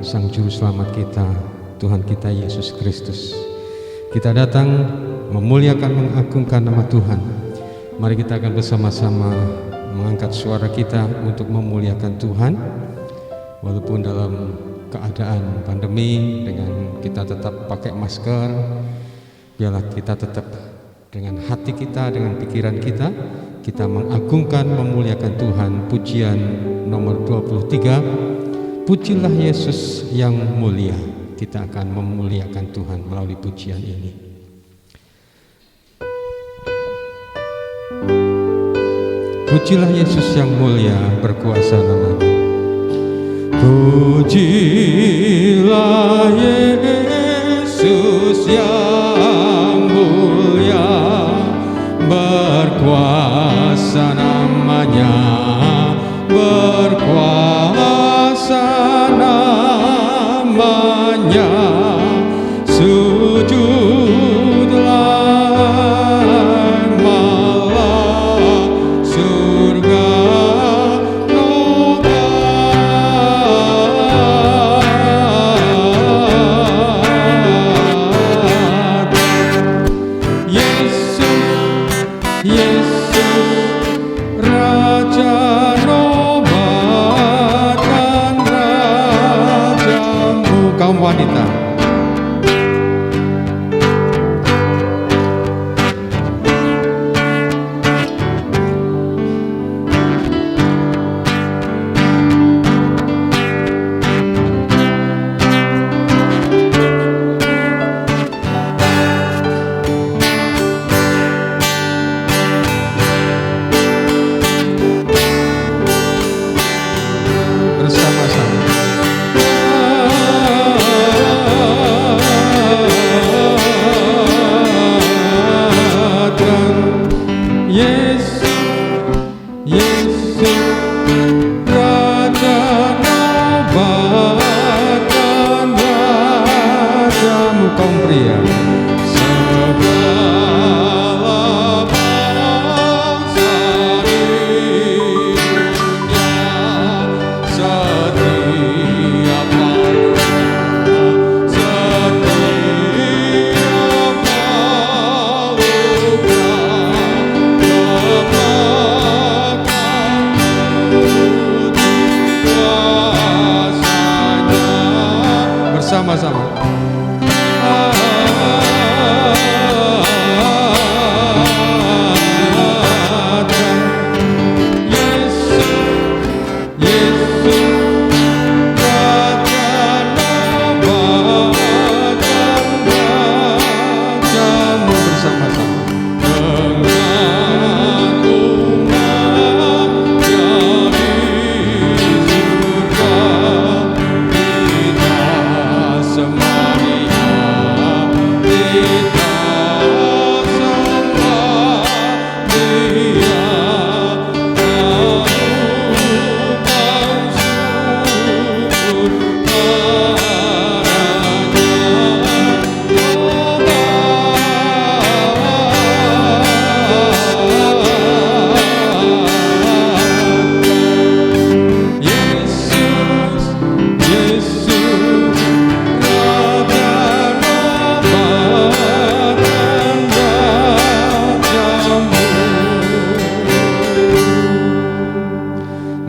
Sang Juru Selamat kita, Tuhan kita Yesus Kristus. Kita datang memuliakan, mengagungkan nama Tuhan. Mari kita akan bersama-sama mengangkat suara kita untuk memuliakan Tuhan. Walaupun dalam keadaan pandemi, dengan kita tetap pakai masker, biarlah kita tetap dengan hati kita, dengan pikiran kita mengagungkan, memuliakan Tuhan. Pujian nomor 23, Pujilah Yesus yang mulia. Kita akan memuliakan Tuhan melalui pujian ini. Pujilah Yesus yang mulia, berkuasa namanya. Pujilah Yesus yang mulia, berkuasa namanya, berkuasa namanya. Sujudlah malah surga nobat. Yesus Raja nobatkan rajamu. Kaum wanita, bersama-sama. Yesus Raja nobatkan rajamu. Kaum pria, segala bangsa di dunia, setiap bangsa, setiap bersama-sama.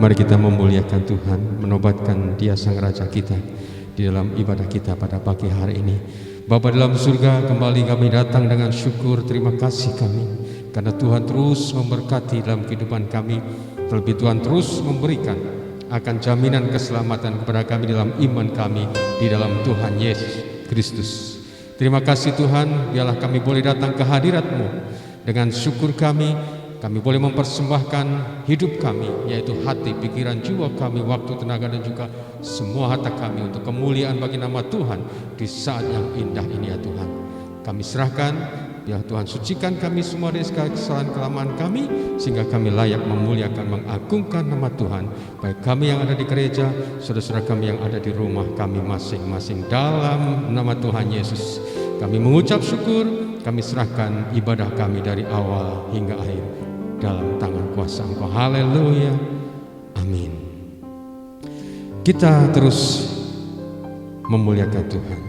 Mari kita memuliakan Tuhan, menobatkan Dia Sang Raja kita di dalam ibadah kita pada pagi hari ini. Bapa dalam surga, kembali kami datang dengan syukur, terima kasih kami, karena Tuhan terus memberkati dalam kehidupan kami. Terlebih Tuhan terus memberikan akan jaminan keselamatan kepada kami dalam iman kami di dalam Tuhan Yesus Kristus. Terima kasih Tuhan, biarlah kami boleh datang ke hadirat-Mu dengan syukur kami boleh mempersembahkan hidup kami, yaitu hati, pikiran, jiwa kami, waktu, tenaga, dan juga semua harta kami untuk kemuliaan bagi nama Tuhan di saat yang indah ini ya Tuhan. Kami serahkan, biar Tuhan sucikan kami semua dari segala kesalahan kelemahan kami, sehingga kami layak memuliakan, mengagungkan nama Tuhan, baik kami yang ada di gereja, saudara-saudara kami yang ada di rumah kami masing-masing. Dalam nama Tuhan Yesus kami mengucap syukur, kami serahkan ibadah kami dari awal hingga akhir dalam tangan kuasa Engkau. Haleluya, amin. Kita terus memuliakan Tuhan.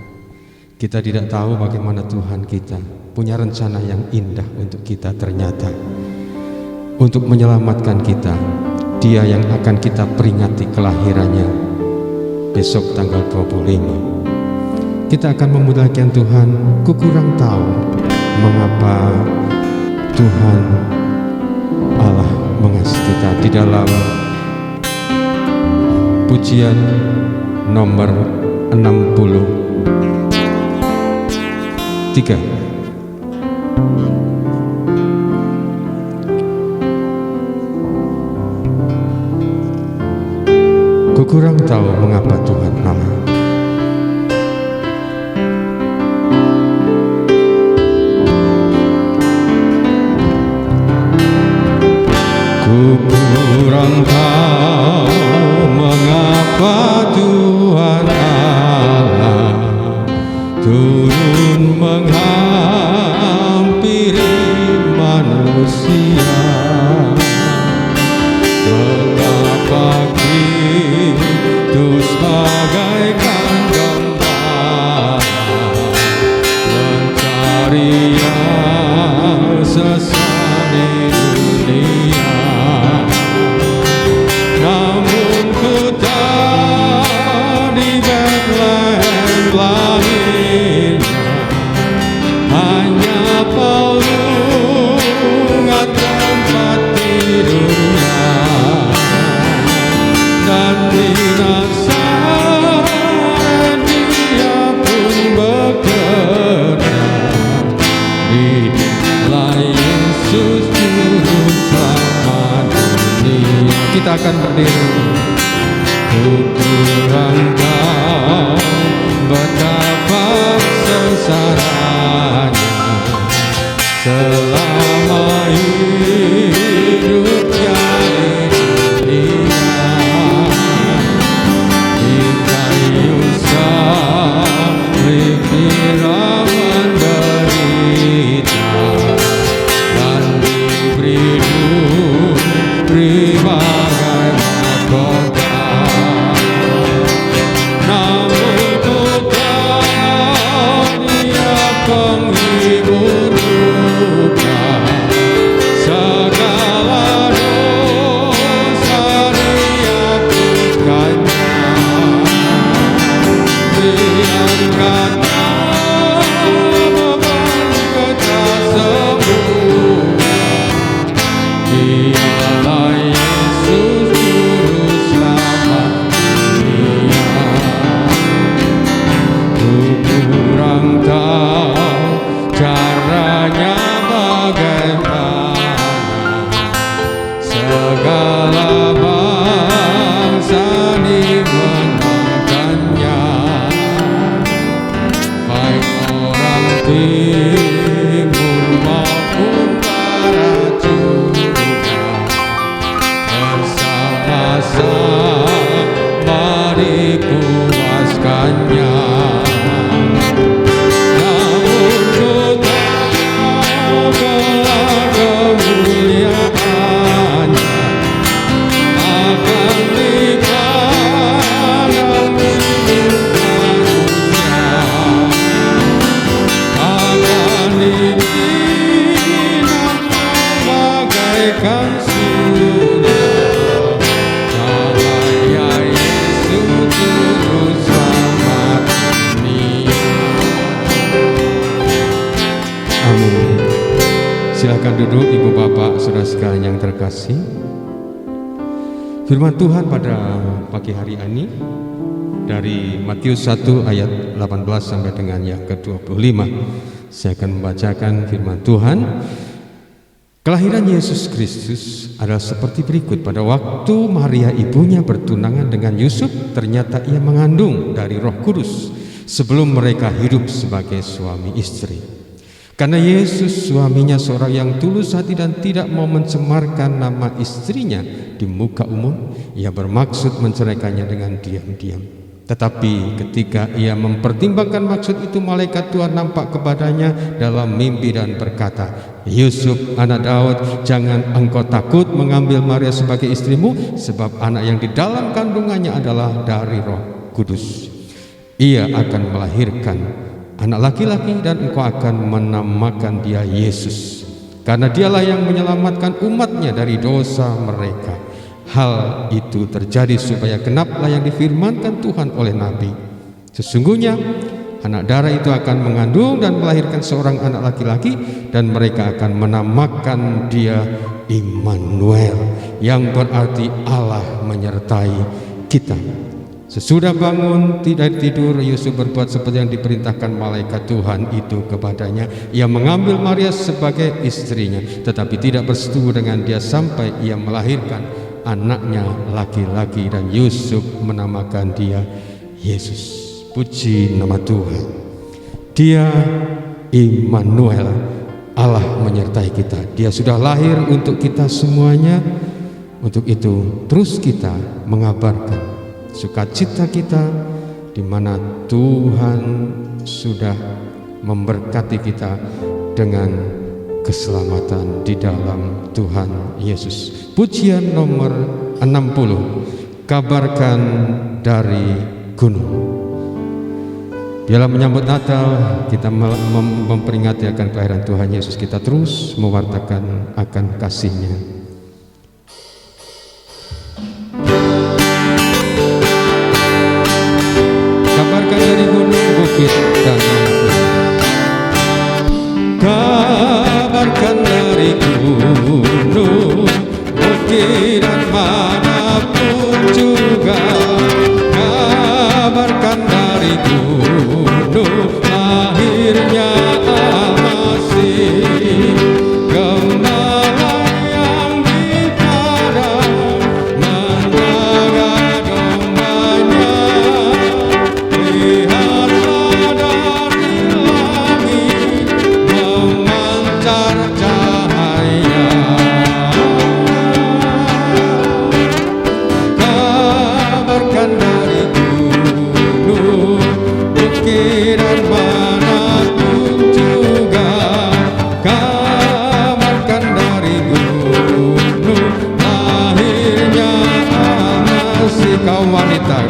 Kita tidak tahu bagaimana Tuhan kita punya rencana yang indah untuk kita ternyata. Untuk menyelamatkan kita, Dia yang akan kita peringati kelahirannya besok tanggal 25. Kita akan memuliakan Tuhan. Ku kurang tahu mengapa Tuhan Allah mengasihi kita. Di dalam pujian nomor 63, ku kurang tahu mengapa Tuhan Allah. Ku kurang tahu mengapa Tuhan Allah turun menghampiri manusia. Mengapa Kristus bagaikan gembala mencari yang sesat di dunia. Namun ku tahu di Bethlehem lahirnya hanya palungan tempat tidurnya, dan di Nazaret Dia pun bekerja. Dialah Yesus juru selamat dunia. Kita akan berdiri. Ku kurang tahu betapa sengsaranya selama hidupnya di dunia. Di kayu salib Dia menderita dan diberi bagai mahkota. Namun ku tahu Dia penghibur duka, segala dosa dihapuskannya. Diangkatnya beban kita semua. Dialah Yesus juru selamat dunia. Ku kurang tahu caranya bagaimana segala bangsa dimenangkannya, baik orang timur maupun barat juga. Bersama-sama dipuaskannya. Namun ku tahu gelar kemuliaannya akan dipandang manusia, akan dibina bagaikan surga. Cahaya Yesus juru selamat dunia. Amin. Silakan duduk Ibu Bapak Saudara sekalian yang terkasih. Firman Tuhan pada pagi hari ini dari Matius 1 ayat 18 sampai dengan yang ke-25. Saya akan membacakan firman Tuhan. Kelahiran Yesus Kristus adalah seperti berikut. Pada waktu Maria ibunya bertunangan dengan Yusuf, ternyata ia mengandung dari Roh Kudus sebelum mereka hidup sebagai suami istri. Karena Yesus suaminya seorang yang tulus hati dan tidak mau mencemarkan nama istrinya di muka umum, ia bermaksud menceraikannya dengan diam-diam. Tetapi ketika ia mempertimbangkan maksud itu, malaikat Tuhan nampak kepadanya dalam mimpi dan berkata, Yusuf anak Daud, jangan engkau takut mengambil Maria sebagai istrimu, sebab anak yang di dalam kandungannya adalah dari Roh Kudus. ia akan melahirkan anak laki-laki dan engkau akan menamakan dia Yesus, karena dialah yang menyelamatkan umatnya dari dosa mereka. Hal itu terjadi supaya genaplah yang difirmankan Tuhan oleh Nabi. Sesungguhnya anak darah itu akan mengandung dan melahirkan seorang anak laki-laki, dan mereka akan menamakan dia Immanuel, yang berarti Allah menyertai kita. Sesudah bangun tidak tidur, Yusuf berbuat seperti yang diperintahkan malaikat Tuhan itu kepadanya. Ia mengambil Maria sebagai istrinya, tetapi tidak bersetubuh dengan dia sampai ia melahirkan anaknya laki-laki, dan Yusuf menamakan dia Yesus. Puji nama Tuhan. Dia Immanuel, Allah menyertai kita. Dia sudah lahir untuk kita semuanya. Untuk itu terus kita mengabarkan sukacita kita, di mana Tuhan sudah memberkati kita dengan keselamatan di dalam Tuhan Yesus. Pujian nomor 60, kabarkan dari gunung. Biarlah menyambut Natal, kita memperingati akan kelahiran Tuhan Yesus, kita terus mewartakan akan kasih-Nya. Kabarkan dari gunung, bukit, dan manapun. Kabarkan dari gunung, bukit, dan manapun juga. Kabarkan dari gunung, lahirnya Al-Masih, gembala yang di padang menjaga dombanya. Lihatlah dari langit memancar cahaya. Kabarkan dari gunung, bukit, dan manapun juga. Kabarkan dari gunung, lahirnya Al-Masih. Kaum wanita,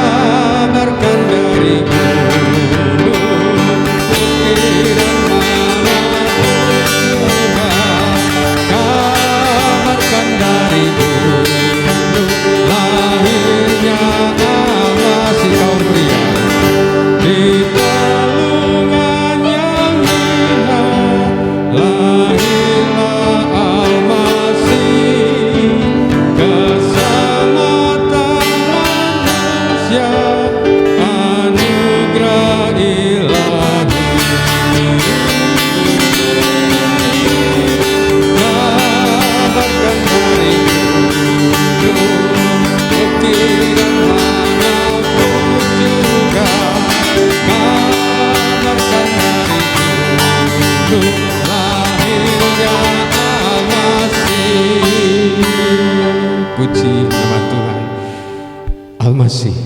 kabarkan dari gunung, bukit, dan manapun juga. Kabarkan dari gunung, lahirnya Al-Masih. Kaum pria, di palungan yang indah lahirlah Al-Masih, keselamatan manusia, anugerah ilahi. Kabarkan dari gunung, bukit, dan manapun juga. Kabarkan dari gunung, lahirnya Al-Masih. Puji nama Tuhan. Al-Masih,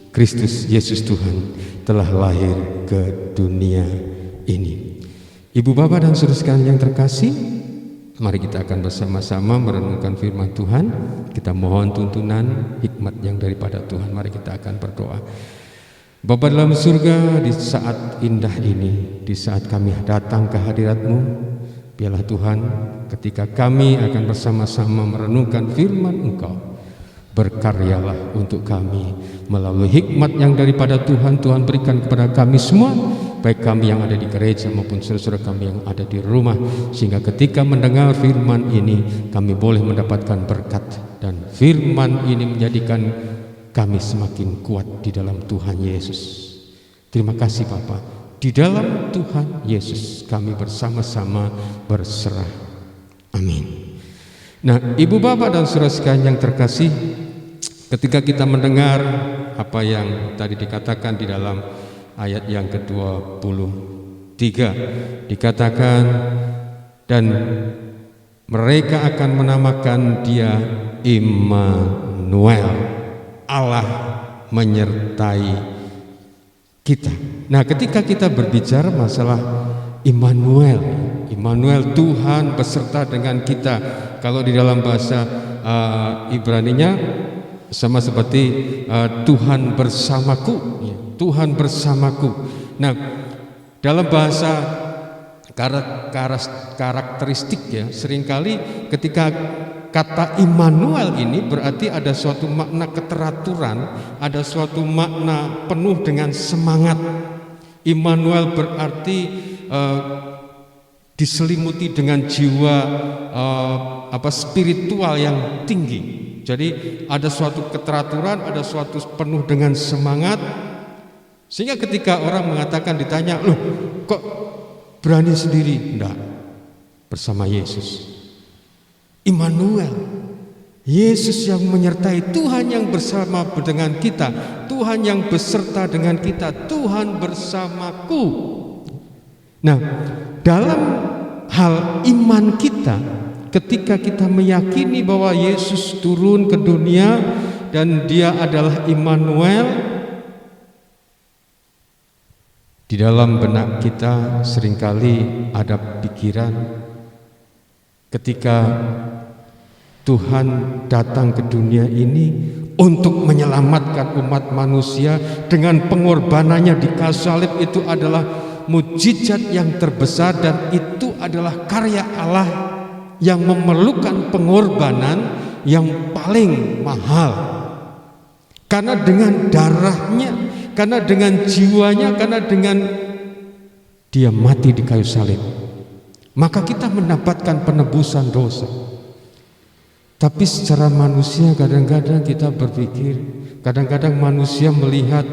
Kristus Yesus Tuhan, telah lahir ke dunia ini. Ibu, Bapak, dan saudara sekalian yang terkasih, mari kita akan bersama-sama merenungkan firman Tuhan. Kita mohon tuntunan hikmat yang daripada Tuhan. Mari kita akan berdoa. Bapa dalam surga, di saat indah ini, di saat kami datang ke hadirat-Mu, biarlah Tuhan, ketika kami akan bersama-sama merenungkan firman Engkau, berkaryalah untuk kami melalui hikmat yang daripada Tuhan. Tuhan berikan kepada kami semua, baik kami yang ada di gereja maupun saudara-saudara kami yang ada di rumah, sehingga ketika mendengar firman ini kami boleh mendapatkan berkat, dan firman ini menjadikan kami semakin kuat di dalam Tuhan Yesus. Terima kasih Bapa. Di dalam Tuhan Yesus kami bersama-sama berserah. Amin. Nah, Ibu, Bapak, dan saudara sekalian yang terkasih, ketika kita mendengar apa yang tadi dikatakan di dalam ayat yang ke-23, dikatakan dan Mereka akan menamakan dia Immanuel, Allah menyertai kita. Nah, ketika kita berbicara masalah Immanuel, Tuhan beserta dengan kita. Kalau di dalam bahasa Ibraninya sama seperti Tuhan bersamaku, ya, Tuhan bersamaku. Nah, dalam bahasa karakteristik ya, seringkali ketika kata Immanuel ini berarti ada suatu makna keteraturan, ada suatu makna penuh dengan semangat. Immanuel berarti diselimuti dengan jiwa spiritual yang tinggi. Jadi ada suatu keteraturan, ada suatu penuh dengan semangat, sehingga ketika orang mengatakan, ditanya, loh kok berani sendiri? Enggak, bersama Yesus. Immanuel, Yesus yang menyertai, Tuhan yang bersama dengan kita, Tuhan yang beserta dengan kita, Tuhan bersamaku. Nah, dalam hal iman kita, ketika kita meyakini bahwa Yesus turun ke dunia dan Dia adalah Immanuel, di dalam benak kita seringkali ada pikiran ketika Tuhan datang ke dunia ini untuk menyelamatkan umat manusia dengan pengorbanannya di kayu salib. Itu adalah mukjizat yang terbesar dan itu adalah karya Allah yang memerlukan pengorbanan yang paling mahal. Karena dengan darahnya, karena dengan jiwanya, karena dengan Dia mati di kayu salib, maka kita mendapatkan penebusan dosa. Tapi secara manusia kadang-kadang kita berpikir, kadang-kadang manusia melihat,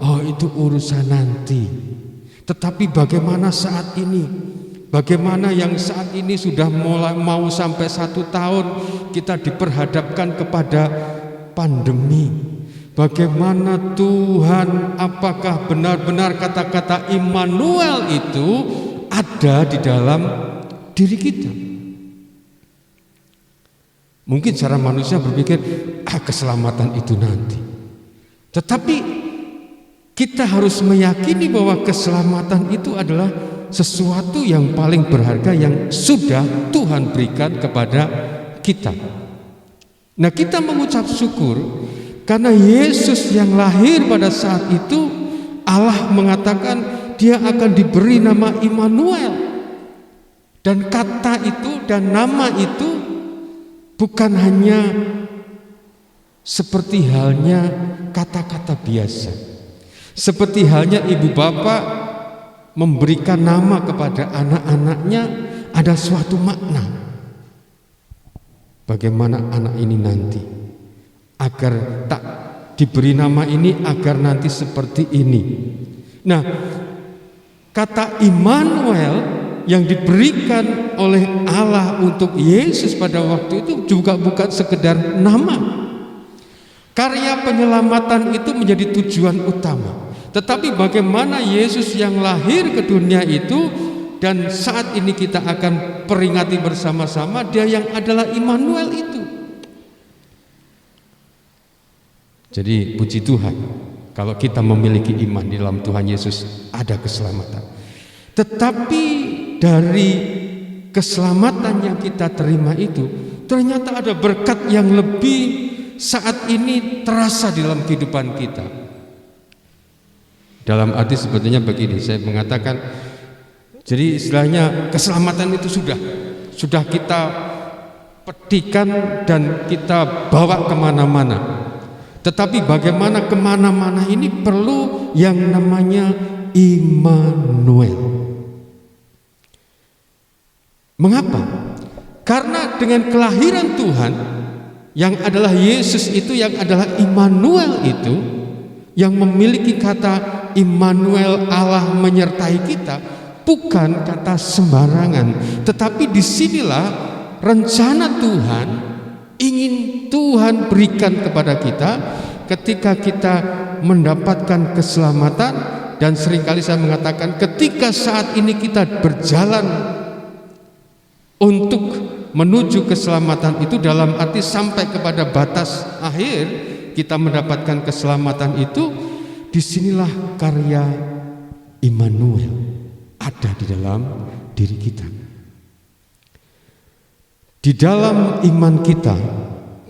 oh itu urusan nanti. Tetapi bagaimana saat ini? Bagaimana yang saat ini sudah mulai mau sampai 1 tahun kita diperhadapkan kepada pandemi. Bagaimana Tuhan, apakah benar-benar kata-kata Immanuel itu ada di dalam diri kita? Mungkin secara manusia berpikir, keselamatan itu nanti. Tetapi kita harus meyakini bahwa keselamatan itu adalah sesuatu yang paling berharga yang sudah Tuhan berikan kepada kita. Nah, kita mengucap syukur karena Yesus yang lahir pada saat itu, Allah mengatakan Dia akan diberi nama Immanuel. Dan kata itu dan nama itu bukan hanya seperti halnya kata-kata biasa, seperti halnya ibu bapak memberikan nama kepada anak-anaknya, ada suatu makna. Bagaimana anak ini nanti agar tak diberi nama ini, agar nanti seperti ini. Nah, kata Immanuel yang diberikan oleh Allah untuk Yesus pada waktu itu juga bukan sekedar nama. Karya penyelamatan itu menjadi tujuan utama. Tetapi bagaimana Yesus yang lahir ke dunia itu, dan saat ini kita akan peringati bersama-sama, Dia yang adalah Immanuel itu. Jadi puji Tuhan, kalau kita memiliki iman di dalam Tuhan Yesus, ada keselamatan. Tetapi dari keselamatan yang kita terima itu, ternyata ada berkat yang lebih saat ini terasa di dalam kehidupan kita. Dalam arti sebetulnya begini, saya mengatakan, jadi istilahnya keselamatan itu sudah kita petikan dan kita bawa kemana-mana. Tetapi bagaimana kemana-mana ini perlu yang namanya Immanuel. Mengapa? Karena dengan kelahiran Tuhan yang adalah Yesus itu, yang adalah Immanuel itu, yang memiliki kata Immanuel, Allah menyertai kita, bukan kata sembarangan. Tetapi disinilah rencana Tuhan ingin Tuhan berikan kepada kita ketika kita mendapatkan keselamatan. Dan seringkali saya mengatakan, ketika saat ini kita berjalan untuk menuju keselamatan itu dalam arti sampai kepada batas akhir kita mendapatkan keselamatan itu, disinilah karya Immanuel ada di dalam diri kita. Di dalam iman kita,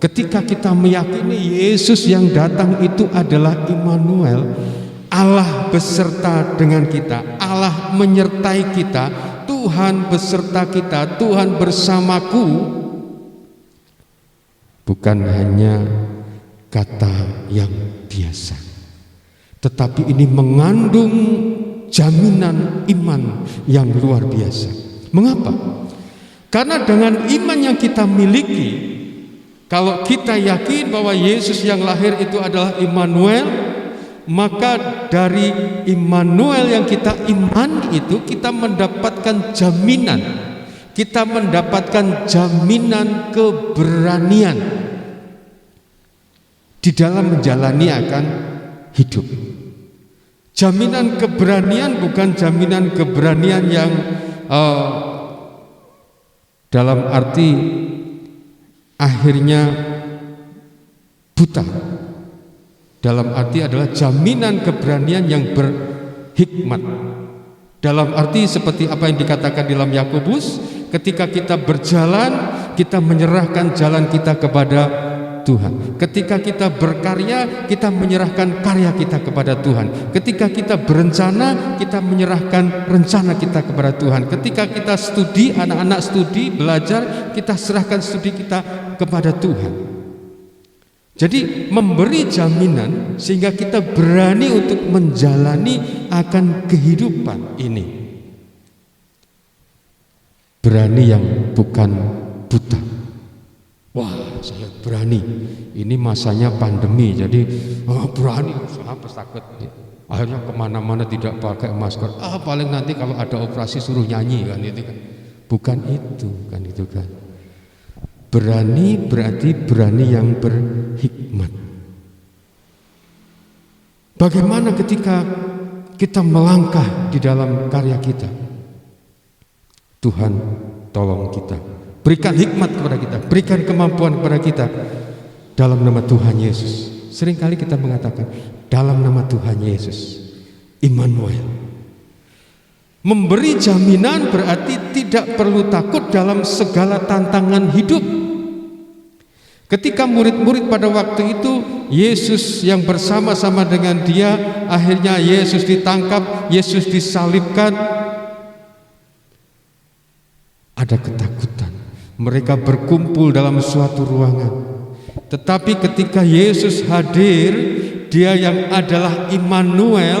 ketika kita meyakini Yesus yang datang itu adalah Immanuel, Allah beserta dengan kita, Allah menyertai kita, Tuhan beserta kita, Tuhan bersamaku, bukan hanya kata yang biasa, tetapi ini mengandung jaminan iman yang luar biasa. Mengapa? Karena dengan iman yang kita miliki, kalau kita yakin bahwa Yesus yang lahir itu adalah Immanuel, maka dari Immanuel yang kita imani itu kita mendapatkan jaminan, kita mendapatkan jaminan keberanian di dalam menjalani akan hidup. Jaminan keberanian bukan jaminan keberanian yang dalam arti akhirnya buta. Dalam arti adalah jaminan keberanian yang berhikmat. Dalam arti seperti apa yang dikatakan dalam Yakobus, ketika kita berjalan, kita menyerahkan jalan kita kepada Tuhan. Ketika kita berkarya, kita menyerahkan karya kita kepada Tuhan. Ketika kita berencana, kita menyerahkan rencana kita kepada Tuhan. Ketika kita studi, anak-anak studi, belajar, kita serahkan studi kita kepada Tuhan. Jadi memberi jaminan sehingga kita berani untuk menjalani akan kehidupan ini. Berani yang bukan buta. Wah, saya berani. Ini masanya pandemi, jadi berani. Saya takut. Akhirnya kemana-mana tidak pakai masker. Paling nanti kalau ada operasi suruh nyanyi kan itu kan. Bukan itu kan itu kan. Berani berarti berani yang berhikmat. Bagaimana ketika kita melangkah di dalam karya kita? Tuhan tolong kita. Berikan hikmat kepada kita, berikan kemampuan kepada kita dalam nama Tuhan Yesus. Seringkali kita mengatakan dalam nama Tuhan Yesus, Immanuel. Memberi jaminan berarti tidak perlu takut dalam segala tantangan hidup. Ketika murid-murid pada waktu itu, Yesus yang bersama-sama dengan dia, akhirnya Yesus ditangkap, Yesus disalibkan, ada ketakutan. Mereka berkumpul dalam suatu ruangan. Tetapi ketika Yesus hadir, dia yang adalah Immanuel,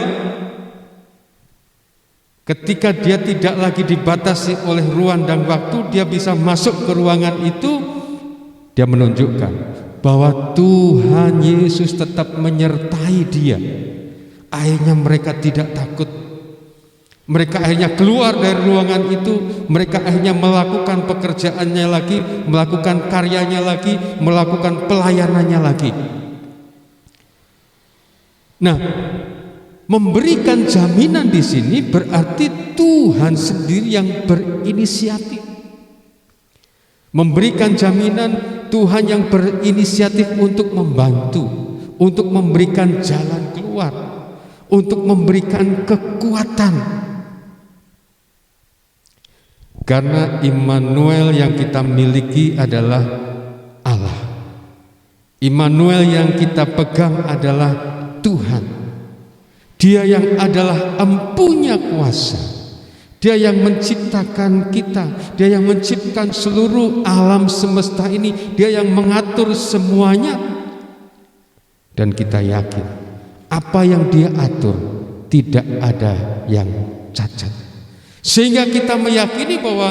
ketika dia tidak lagi dibatasi oleh ruang dan waktu, dia bisa masuk ke ruangan itu. Dia menunjukkan bahwa Tuhan Yesus tetap menyertai dia. Akhirnya mereka tidak takut. Mereka akhirnya keluar dari ruangan itu. Mereka akhirnya melakukan pekerjaannya lagi, melakukan karyanya lagi, melakukan pelayanannya lagi. Nah, memberikan jaminan di sini berarti Tuhan sendiri yang berinisiatif. Memberikan jaminan, Tuhan yang berinisiatif untuk membantu, untuk memberikan jalan keluar, untuk memberikan kekuatan. Karena Immanuel yang kita miliki adalah Allah. Immanuel yang kita pegang adalah Tuhan. Dia yang adalah empunya kuasa. Dia yang menciptakan kita. Dia yang menciptakan seluruh alam semesta ini. Dia yang mengatur semuanya. Dan kita yakin apa yang dia atur tidak ada yang cacat. Sehingga kita meyakini bahwa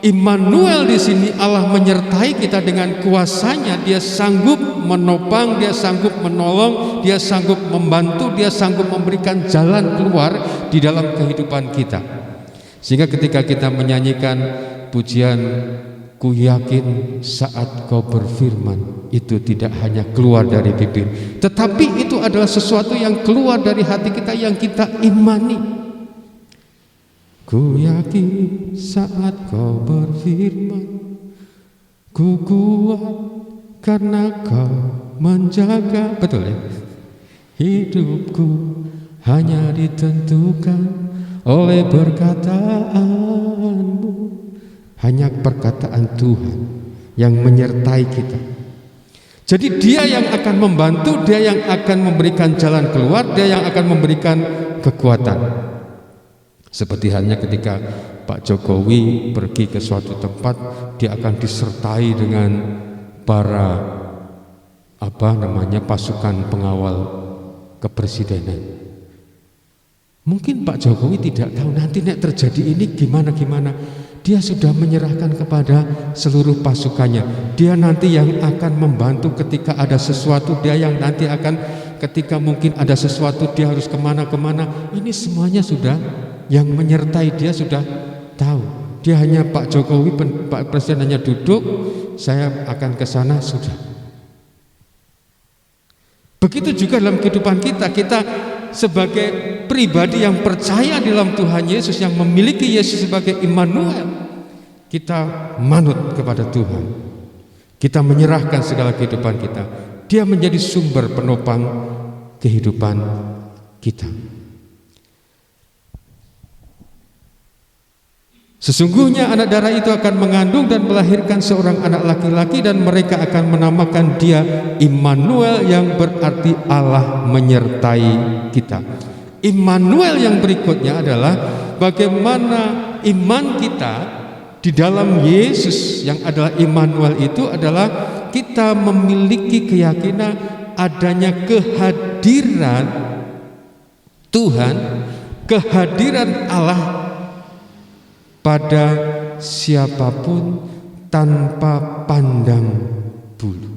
Immanuel di sini Allah menyertai kita dengan kuasanya. Dia sanggup menopang, dia sanggup menolong, dia sanggup membantu, dia sanggup memberikan jalan keluar di dalam kehidupan kita. Sehingga ketika kita menyanyikan pujian, ku yakin saat kau berfirman, itu tidak hanya keluar dari bibir, tetapi itu adalah sesuatu yang keluar dari hati kita yang kita imani. Ku yakin saat kau berfirman, Ku kuat karena kau menjaga, betul ya? Hidupku hanya ditentukan oleh perkataanmu. Hanya perkataan Tuhan yang menyertai kita. Jadi dia yang akan membantu, dia yang akan memberikan jalan keluar, dia yang akan memberikan kekuatan. Seperti halnya ketika Pak Jokowi pergi ke suatu tempat, dia akan disertai dengan para pasukan pengawal kepresidenan. Mungkin Pak Jokowi tidak tahu nanti nek terjadi ini gimana. Dia sudah menyerahkan kepada seluruh pasukannya. Dia nanti yang akan membantu ketika ada sesuatu. Dia yang nanti akan ketika mungkin ada sesuatu dia harus kemana-kemana. Ini semuanya sudah yang menyertai dia sudah tahu. Dia hanya Pak Jokowi, Pak Presiden hanya duduk, saya akan ke sana sudah. Begitu juga dalam kehidupan kita sebagai pribadi yang percaya dalam Tuhan Yesus, yang memiliki Yesus sebagai Immanuel, kita manut kepada Tuhan. Kita menyerahkan segala kehidupan kita. Dia menjadi sumber penopang kehidupan kita. Sesungguhnya anak darah itu akan mengandung dan melahirkan seorang anak laki-laki, dan mereka akan menamakan dia Immanuel, yang berarti Allah menyertai kita. Immanuel yang berikutnya adalah bagaimana iman kita di dalam Yesus yang adalah Immanuel. Itu adalah kita memiliki keyakinan adanya kehadiran Tuhan, kehadiran Allah pada siapapun tanpa pandang bulu.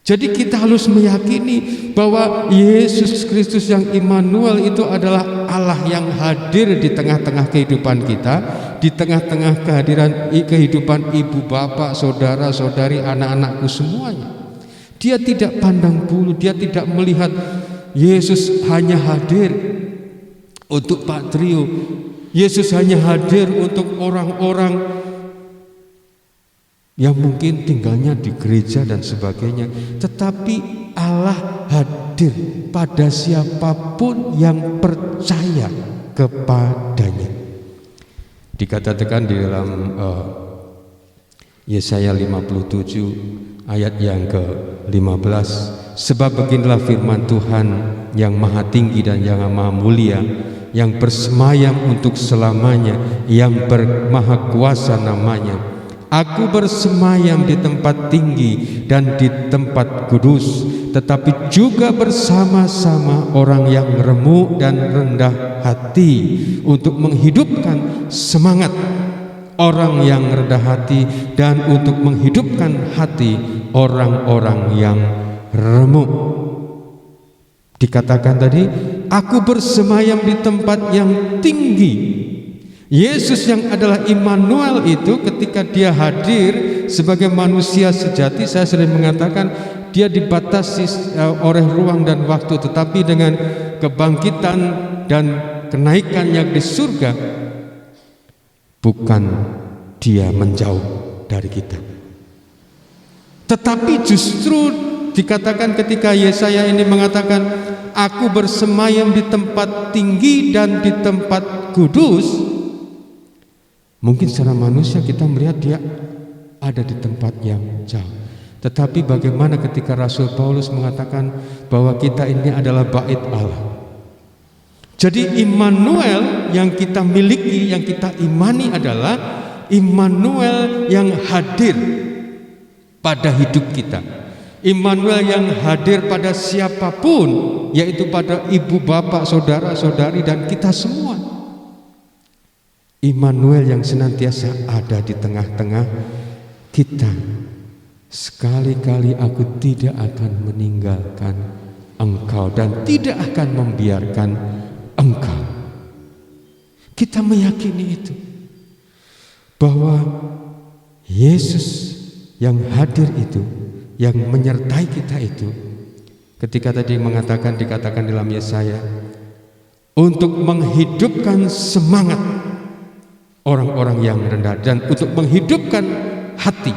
Jadi kita harus meyakini bahwa Yesus Kristus yang Immanuel itu adalah Allah yang hadir di tengah-tengah kehidupan kita, di tengah-tengah kehadiran kehidupan ibu, bapak, saudara, saudari, anak-anakku semuanya. Dia tidak pandang bulu, dia tidak melihat Yesus hanya hadir untuk Pak Trio, Yesus hanya hadir untuk orang-orang yang mungkin tinggalnya di gereja dan sebagainya, tetapi Allah hadir pada siapapun yang percaya kepadanya. Dikatakan di dalam Yesaya 57 ayat yang ke-15, sebab beginilah firman Tuhan yang maha tinggi dan yang maha mulia, yang bersemayam untuk selamanya, yang bermaha kuasa namanya. Aku bersemayam di tempat tinggi dan di tempat kudus, tetapi juga bersama-sama orang yang remuk dan rendah hati, untuk menghidupkan semangat orang yang rendah hati dan untuk menghidupkan hati orang-orang yang remuk. Dikatakan tadi, aku bersemayam di tempat yang tinggi. Yesus yang adalah Immanuel itu ketika dia hadir sebagai manusia sejati, saya sering mengatakan dia dibatasi oleh ruang dan waktu, tetapi dengan kebangkitan dan kenaikannya di surga, bukan dia menjauh dari kita, tetapi justru dikatakan ketika Yesaya ini mengatakan aku bersemayam di tempat tinggi dan di tempat kudus. Mungkin secara manusia kita melihat dia ada di tempat yang jauh, tetapi bagaimana ketika Rasul Paulus mengatakan bahwa kita ini adalah bait Allah. Jadi Immanuel yang kita miliki, yang kita imani adalah Immanuel yang hadir pada hidup kita, Immanuel yang hadir pada siapapun, yaitu pada ibu, bapak, saudara, saudari, dan kita semua. Immanuel yang senantiasa ada di tengah-tengah kita. Sekali-kali aku tidak akan meninggalkan engkau dan tidak akan membiarkan engkau. Kita meyakini itu, bahwa Yesus yang hadir itu, yang menyertai kita itu, ketika tadi mengatakan, dikatakan dalam Yesaya, untuk menghidupkan semangat orang-orang yang rendah dan untuk menghidupkan hati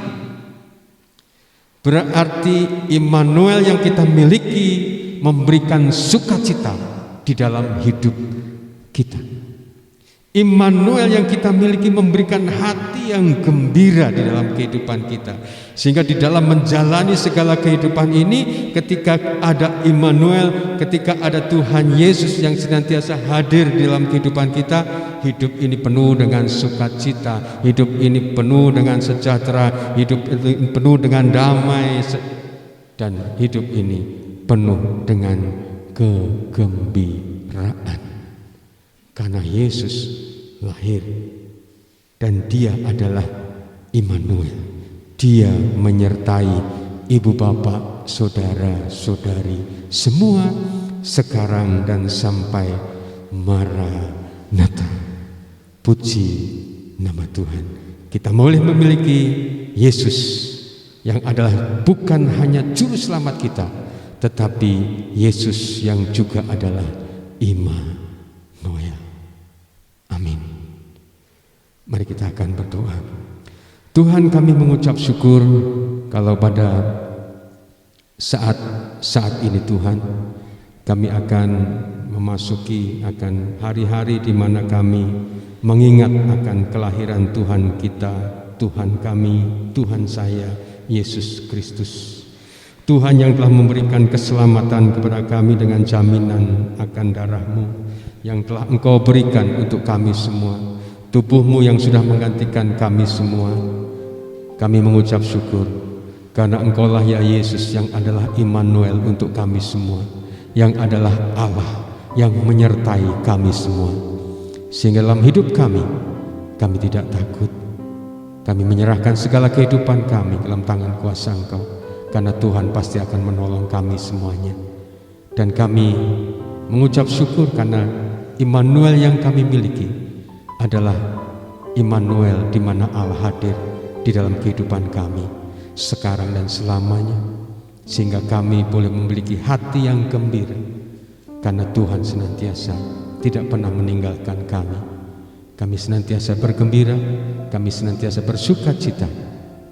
Berarti Immanuel yang kita miliki memberikan sukacita di dalam hidup kita. Immanuel yang kita miliki memberikan hati yang gembira di dalam kehidupan kita. Sehingga di dalam menjalani segala kehidupan ini, ketika ada Immanuel, ketika ada Tuhan Yesus yang senantiasa hadir di dalam kehidupan kita, hidup ini penuh dengan sukacita, hidup ini penuh dengan sejahtera, hidup ini penuh dengan damai, dan hidup ini penuh dengan kegembiraan. Karena Yesus lahir dan Dia adalah Immanuel. Dia menyertai ibu bapak, saudara-saudari semua sekarang dan sampai Maranatha. Puji nama Tuhan. Kita boleh memiliki Yesus yang adalah bukan hanya juru selamat kita, tetapi Yesus yang juga adalah Immanuel. Amin. Mari kita akan berdoa. Tuhan, kami mengucap syukur kalau pada saat ini Tuhan, kami akan memasuki akan hari-hari di mana kami mengingat akan kelahiran Tuhan kita, Tuhan kami, Tuhan saya, Yesus Kristus. Tuhan yang telah memberikan keselamatan kepada kami dengan jaminan akan darah-Mu yang telah Engkau berikan untuk kami semua, tubuh-Mu yang sudah menggantikan kami semua. Kami mengucap syukur karena Engkaulah ya Yesus yang adalah Immanuel untuk kami semua, yang adalah Allah yang menyertai kami semua. Sehingga dalam hidup kami tidak takut. Kami menyerahkan segala kehidupan kami dalam tangan kuasa Engkau, karena Tuhan pasti akan menolong kami semuanya. Dan kami mengucap syukur karena Immanuel yang kami miliki adalah Immanuel di mana Allah hadir di dalam kehidupan kami sekarang dan selamanya, sehingga kami boleh memiliki hati yang gembira karena Tuhan senantiasa tidak pernah meninggalkan kami. Kami senantiasa bergembira, kami senantiasa bersukacita,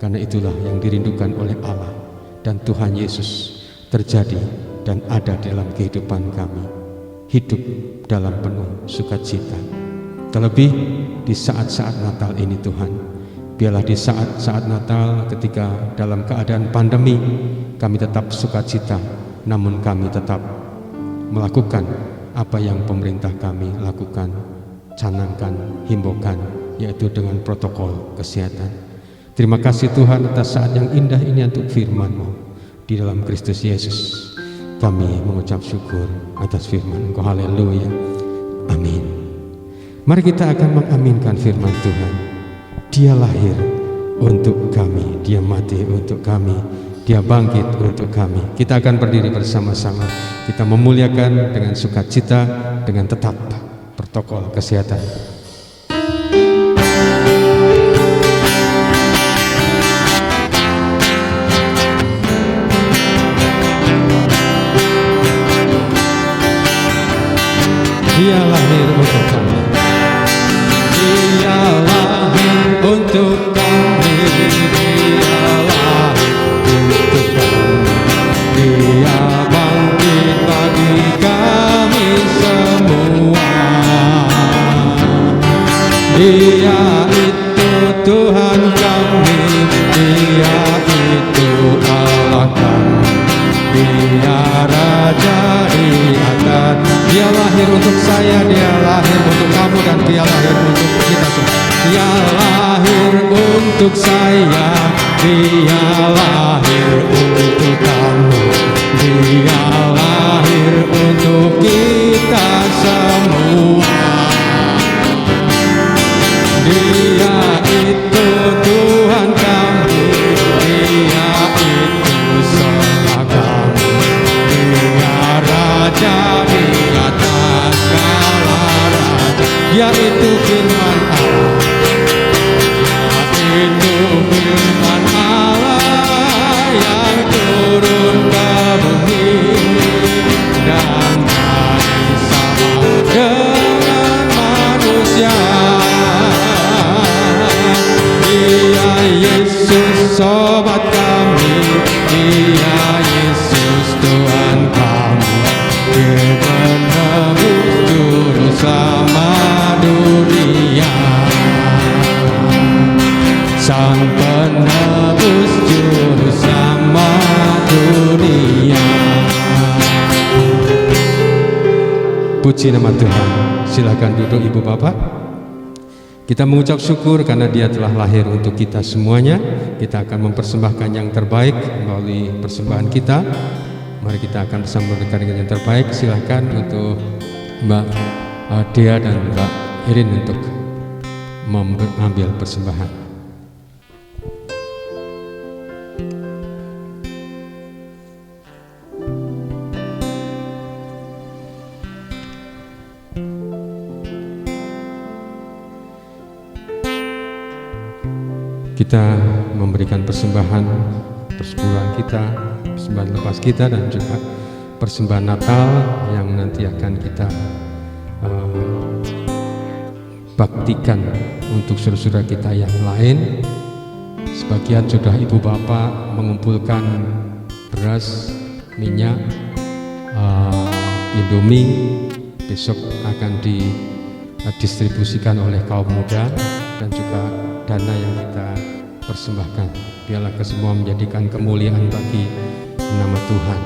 karena itulah yang dirindukan oleh Allah dan Tuhan Yesus terjadi dan ada dalam kehidupan kami. Hidup dalam penuh sukacita. Terlebih di saat-saat Natal ini Tuhan, biarlah di saat-saat Natal ketika dalam keadaan pandemi kami tetap sukacita, namun kami tetap melakukan apa yang pemerintah kami lakukan, canangkan, himbaukan, yaitu dengan protokol kesehatan. Terima kasih Tuhan atas saat yang indah ini untuk firman-Mu di dalam Kristus Yesus. Kami mengucap syukur atas firman Engkau. Haleluya. Amin. Mari kita akan mengaminkan firman Tuhan. Dia lahir untuk kami, Dia mati untuk kami, Dia bangkit untuk kami. Kita akan berdiri bersama-sama. Kita memuliakan dengan sukacita, dengan tetap protokol kesehatan. Dia lahir untuk kami. Dia lahir untuk kami. Dia lahir untuk kami. Dia bangkit bagi kami semua. Dia itu Tuhan kami. Dia itu Allah kami. Dia Raja di atas. Dia lahir untuk saya, Dia lahir untuk kamu, dan Dia lahir untuk kita semua. Dia lahir untuk saya, Dia lahir untuk kamu, Dia lahir untuk kita semua. Dia itu Tuhan kami, Dia itu Allah kami, Dia Raja di atas segala raja. Dia itu firman Allah, Dia itu firman Allah, Puji nama Tuhan. Silakan duduk Ibu Bapak. Kita mengucap syukur karena Dia telah lahir untuk kita semuanya. Kita akan mempersembahkan yang terbaik melalui persembahan kita. Mari kita akan bersama memberikan yang terbaik. Silakan untuk Mbak Dea dan Mbak Irin untuk mengambil persembahan. Kita memberikan persembahan persepuluhan kita, persembahan lepas kita, dan juga persembahan Natal yang nanti akan kita baktikan untuk saudara-saudara kita yang lain. Sebagian sudah Ibu Bapak mengumpulkan beras, minyak, Indomie, besok akan didistribusikan oleh kaum muda, dan juga dana yang kita persembahkan. Biarlah kesemua menjadikan kemuliaan bagi nama Tuhan.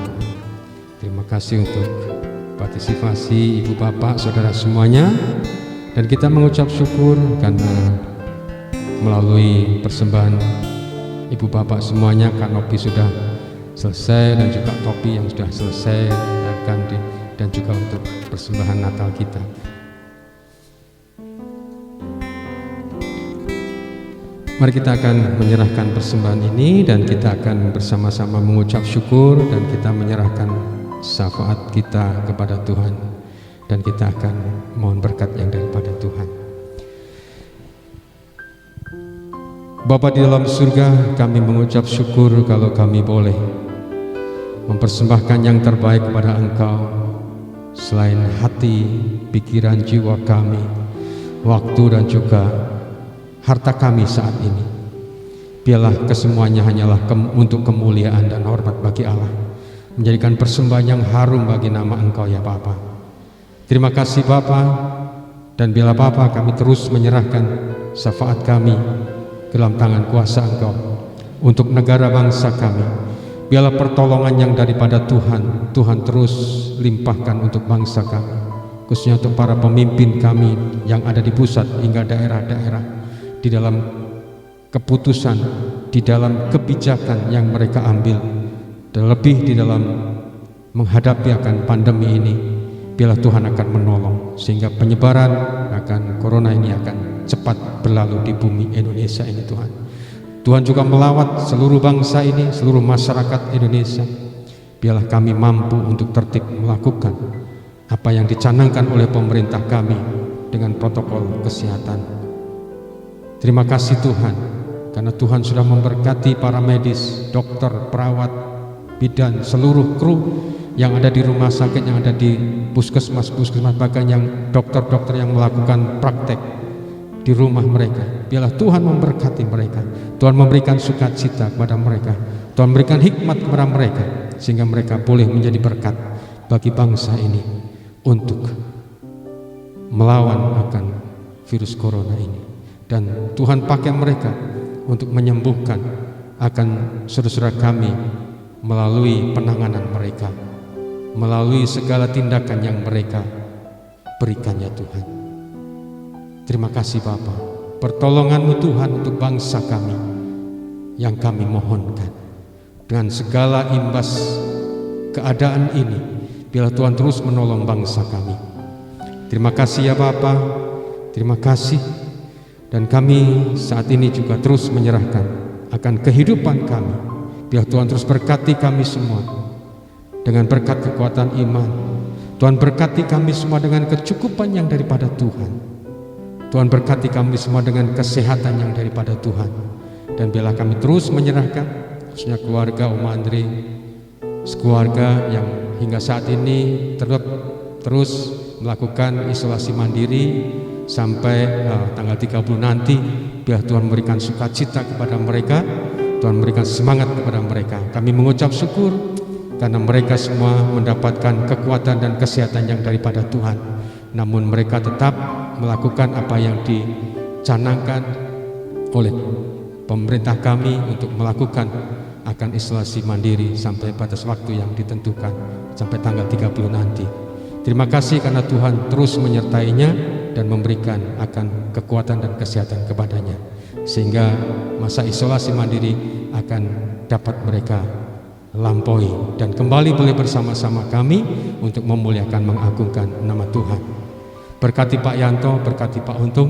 Terima kasih untuk partisipasi Ibu Bapak, saudara semuanya. Dan kita mengucap syukur karena melalui persembahan Ibu Bapak semuanya, kanopi sudah selesai dan juga topi yang sudah selesai, dan juga untuk persembahan Natal kita. Mari kita akan menyerahkan persembahan ini dan kita akan bersama-sama mengucap syukur dan kita menyerahkan syafaat kita kepada Tuhan, dan kita akan mohon berkat yang daripada Tuhan. Bapa di dalam surga, kami mengucap syukur kalau kami boleh mempersembahkan yang terbaik kepada Engkau, selain hati, pikiran, jiwa kami, waktu dan juga harta kami saat ini. Biarlah kesemuanya hanyalah untuk kemuliaan dan hormat bagi Allah, menjadikan persembahan yang harum bagi nama Engkau ya Bapa. Terima kasih Bapa, dan biarlah Bapa kami terus menyerahkan syafaat kami ke dalam tangan kuasa Engkau untuk negara bangsa kami. Biarlah pertolongan yang daripada Tuhan terus limpahkan untuk bangsa kami, khususnya untuk para pemimpin kami yang ada di pusat hingga daerah-daerah, di dalam keputusan, di dalam kebijakan yang mereka ambil, terlebih di dalam menghadapi akan pandemi ini. Biarlah Tuhan akan menolong sehingga penyebaran akan corona ini akan cepat berlalu di bumi Indonesia ini Tuhan. Tuhan juga melawat seluruh bangsa ini, seluruh masyarakat Indonesia. Biarlah kami mampu untuk tertib melakukan apa yang dicanangkan oleh pemerintah kami dengan protokol kesehatan. Terima kasih Tuhan, karena Tuhan sudah memberkati para medis, dokter, perawat, bidan, seluruh kru yang ada di rumah sakit, yang ada di puskesmas, bahkan yang dokter-dokter yang melakukan praktek di rumah mereka. Biarlah Tuhan memberkati mereka, Tuhan memberikan sukacita kepada mereka, Tuhan memberikan hikmat kepada mereka, sehingga mereka boleh menjadi berkat bagi bangsa ini untuk melawan akan virus corona ini. Dan Tuhan pakai mereka untuk menyembuhkan akan saudara-saudara kami melalui penanganan mereka, melalui segala tindakan yang mereka berikan ya Tuhan. Terima kasih Bapa, pertolongan-Mu Tuhan untuk bangsa kami yang kami mohonkan. Dengan segala imbas keadaan ini, biarlah Tuhan terus menolong bangsa kami. Terima kasih ya Bapa, terima kasih. Dan kami saat ini juga terus menyerahkan akan kehidupan kami. Biar Tuhan terus berkati kami semua dengan berkat kekuatan iman. Tuhan berkati kami semua dengan kecukupan yang daripada Tuhan. Tuhan berkati kami semua dengan kesehatan yang daripada Tuhan. Dan biarlah kami terus menyerahkan, khususnya keluarga Om Andre, sekeluarga yang hingga saat ini terus melakukan isolasi mandiri sampai tanggal 30 nanti. Biar Tuhan memberikan sukacita kepada mereka, Tuhan memberikan semangat kepada mereka. Kami mengucap syukur karena mereka semua mendapatkan kekuatan dan kesehatan yang daripada Tuhan. Namun mereka tetap melakukan apa yang dicanangkan oleh pemerintah kami untuk melakukan akan isolasi mandiri sampai batas waktu yang ditentukan sampai tanggal 30 nanti. Terima kasih karena Tuhan terus menyertainya dan memberikan akan kekuatan dan kesehatan kepadanya, sehingga masa isolasi mandiri akan dapat mereka lampaui dan kembali boleh bersama-sama kami untuk memuliakan, mengagungkan nama Tuhan. Berkati Pak Yanto, berkati Pak Untung,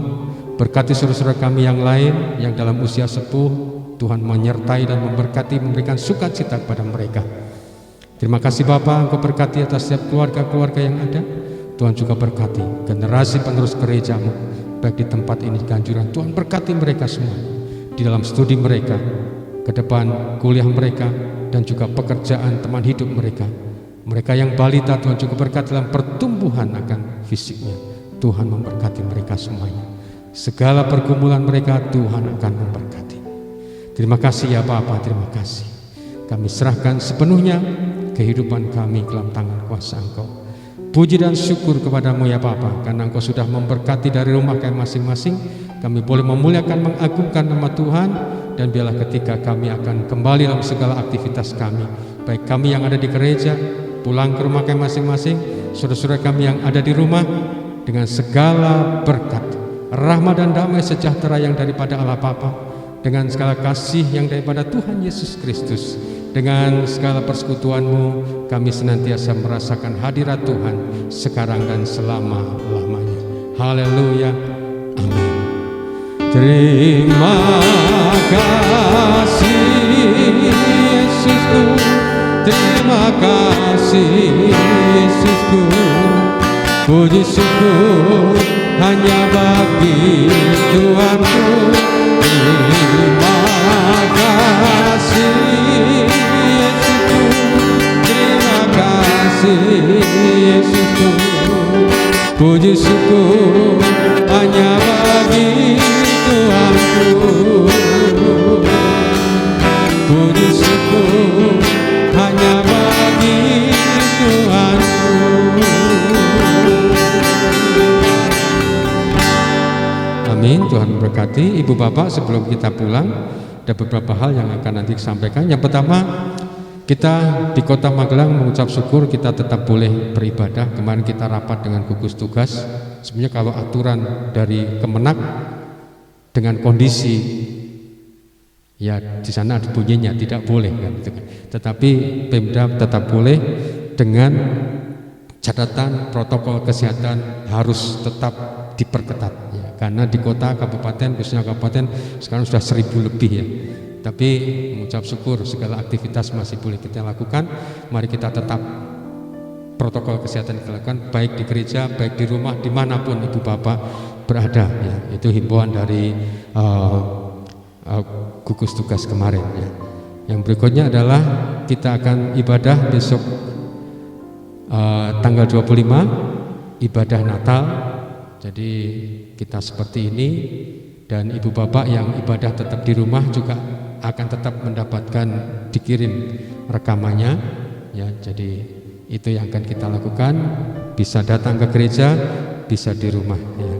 berkati saudara-saudara kami yang lain yang dalam usia sepuh. Tuhan menyertai dan memberkati, memberikan sukacita kepada mereka. Terima kasih Bapa, Engkau berkati atas setiap keluarga-keluarga yang ada. Tuhan juga berkati generasi penerus gerejamu, baik di tempat ini, di Kanjuran. Tuhan berkati mereka semua di dalam studi mereka, ke depan kuliah mereka, dan juga pekerjaan teman hidup mereka. Mereka yang balita, Tuhan juga berkati dalam pertumbuhan akan fisiknya. Tuhan memberkati mereka semuanya. Segala pergumulan mereka Tuhan akan memberkati. Terima kasih ya Bapa, terima kasih. Kami serahkan sepenuhnya kehidupan kami ke dalam tangan kuasa Engkau. Puji dan syukur kepadamu ya Bapa, karena Engkau sudah memberkati dari rumah kami masing-masing. Kami boleh memuliakan, mengagungkan nama Tuhan. Dan biarlah ketika kami akan kembali dalam segala aktivitas kami, baik kami yang ada di gereja, pulang ke rumah kami masing-masing, saudara-saudara kami yang ada di rumah, dengan segala berkat, rahmat dan damai sejahtera yang daripada Allah Bapa, dengan segala kasih yang daripada Tuhan Yesus Kristus, dengan segala persekutuan-Mu, kami senantiasa merasakan hadirat Tuhan sekarang dan selama-lamanya. Haleluya, amin. Terima kasih Yesusku, terima kasih Yesusku. Puji syukur hanya bagi Tuhanku. Terima kasih Yesusku, terima kasih Yesusku. Puji syukur hanya bagi Tuhanku. Puji syukur hanya bagi Tuhanku. Amin. Tuhan berkati. Ibu Bapak, sebelum kita pulang, ada beberapa hal yang akan nanti disampaikan. Yang pertama, kita di Kota Magelang mengucap syukur kita tetap boleh beribadah. Kemarin kita rapat dengan gugus tugas. Sebenarnya kalau aturan dari Kemenak dengan kondisi ya di sana ada bunyinya tidak boleh kan, gitu kan. Tetapi Pemda tetap boleh dengan catatan protokol kesehatan harus tetap diperketat ya. Karena di kota, kabupaten, khususnya kabupaten sekarang sudah 1000 lebih ya. Tapi mengucap syukur segala aktivitas masih boleh kita lakukan. Mari kita tetap protokol kesehatan kita lakukan, baik di gereja, baik di rumah, dimanapun ibu bapak berada ya. Itu himbauan dari gugus tugas kemarin ya. Yang berikutnya adalah kita akan ibadah besok tanggal 25, ibadah Natal. Jadi kita seperti ini, dan ibu bapak yang ibadah tetap di rumah juga akan tetap mendapatkan dikirim rekamannya ya. Jadi itu yang akan kita lakukan, bisa datang ke gereja, bisa di rumah ya.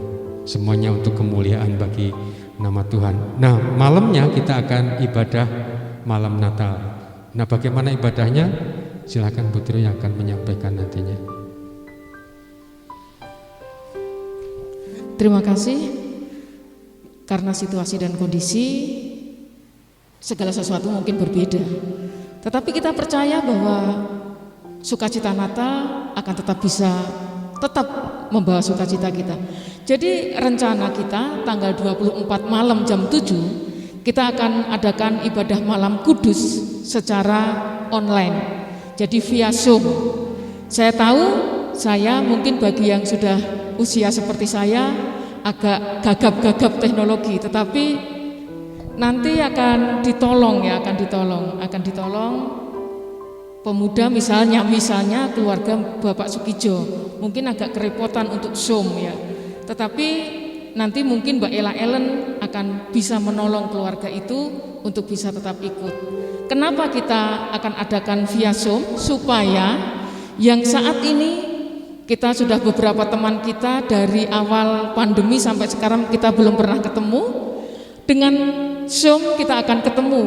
Semuanya untuk kemuliaan bagi nama Tuhan. Nah, malamnya kita akan ibadah malam Natal. Nah, bagaimana ibadahnya? Silakan Bu Tri yang akan menyampaikan nantinya. Terima kasih. Karena situasi dan kondisi segala sesuatu mungkin berbeda, tetapi kita percaya bahwa sukacita Natal akan tetap membawa sukacita kita. Jadi rencana kita tanggal 24 malam jam 7 kita akan adakan ibadah malam kudus secara online. Jadi via Zoom. Saya tahu mungkin bagi yang sudah usia seperti saya agak gagap-gagap teknologi, tetapi nanti akan ditolong pemuda misalnya keluarga Bapak Sukijo mungkin agak kerepotan untuk Zoom ya, tetapi nanti mungkin Mbak Ella Ellen akan bisa menolong keluarga itu untuk bisa tetap ikut. Kenapa kita akan adakan via Zoom? Supaya yang saat ini kita sudah beberapa teman kita dari awal pandemi sampai sekarang kita belum pernah ketemu, dengan Zoom kita akan ketemu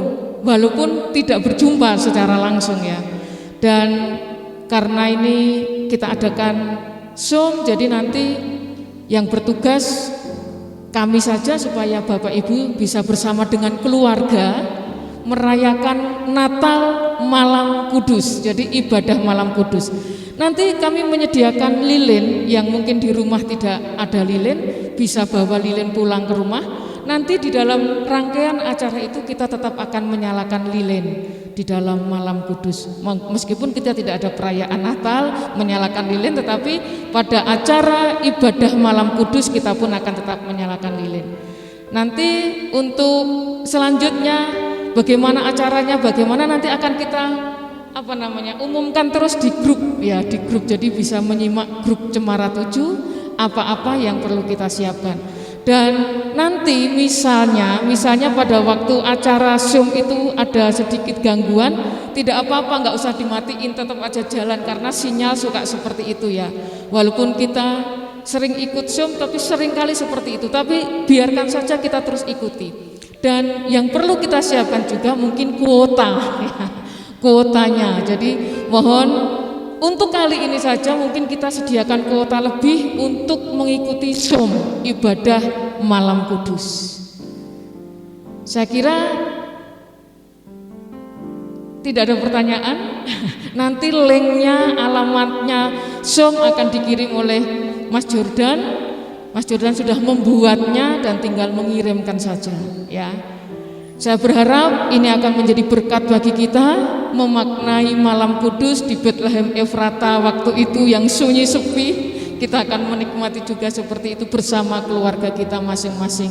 walaupun tidak berjumpa secara langsung ya. Dan karena ini kita adakan Zoom, jadi nanti yang bertugas kami saja supaya Bapak Ibu bisa bersama dengan keluarga merayakan Natal Malam Kudus, jadi ibadah Malam Kudus. Nanti kami menyediakan lilin, yang mungkin di rumah tidak ada lilin, bisa bawa lilin pulang ke rumah. Nanti di dalam rangkaian acara itu kita tetap akan menyalakan lilin di dalam Malam Kudus. Meskipun kita tidak ada perayaan Natal menyalakan lilin, tetapi pada acara ibadah Malam Kudus kita pun akan tetap menyalakan lilin. Nanti untuk selanjutnya bagaimana acaranya, bagaimana nanti akan kita umumkan terus di grup ya, di grup, jadi bisa menyimak grup Cemara 7 apa-apa yang perlu kita siapkan. Dan nanti misalnya pada waktu acara Zoom itu ada sedikit gangguan, tidak apa-apa, nggak usah dimatiin, tetap aja jalan karena sinyal suka seperti itu ya. Walaupun kita sering ikut Zoom tapi sering kali seperti itu, tapi biarkan saja kita terus ikuti. Dan yang perlu kita siapkan juga mungkin kuota ya, kuotanya. Jadi mohon untuk kali ini saja mungkin kita sediakan kuota lebih untuk mengikuti Zoom ibadah Malam Kudus. Saya kira tidak ada pertanyaan. Nanti linknya, alamatnya Zoom akan dikirim oleh Mas Jordan. Mas Jordan sudah membuatnya dan tinggal mengirimkan saja ya. Saya berharap ini akan menjadi berkat bagi kita memaknai Malam Kudus di Bethlehem Efrata waktu itu yang sunyi sepi. Kita akan menikmati juga seperti itu bersama keluarga kita masing-masing.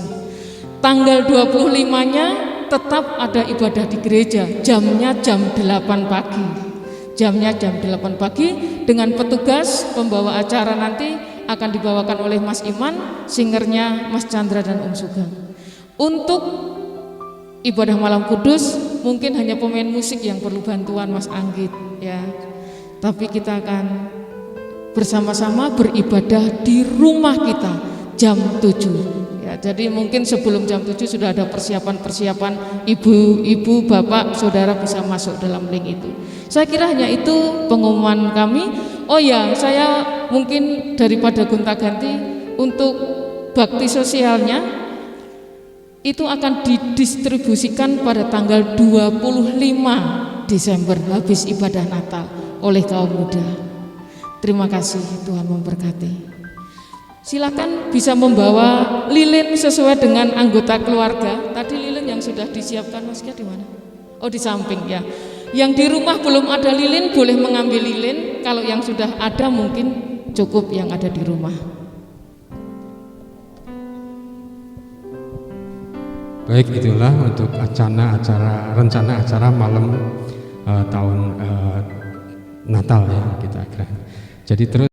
Tanggal 25-nya tetap ada ibadah di gereja, jamnya jam 8 pagi. Jamnya jam 8 pagi dengan petugas pembawa acara nanti akan dibawakan oleh Mas Iman, singernya Mas Chandra dan Om Sugeng. Untuk ibadah Malam Kudus mungkin hanya pemain musik yang perlu bantuan Mas Anggit ya. Tapi kita akan bersama-sama beribadah di rumah kita jam 7 ya. Jadi mungkin sebelum jam 7 sudah ada persiapan-persiapan, ibu, bapak, saudara bisa masuk dalam link itu. Saya kira hanya itu pengumuman kami. Oh ya, saya mungkin daripada gonta-ganti, untuk bakti sosialnya itu akan didistribusikan pada tanggal 25 Desember habis ibadah Natal oleh kaum muda. Terima kasih, Tuhan memberkati. Silakan bisa membawa lilin sesuai dengan anggota keluarga. Tadi lilin yang sudah disiapkan Mas Kia di mana? Oh, di samping ya. Yang di rumah belum ada lilin boleh mengambil lilin. Kalau yang sudah ada mungkin cukup yang ada di rumah. Baik, itulah untuk rencana acara malam tahun Natal ya kita kira. Jadi terus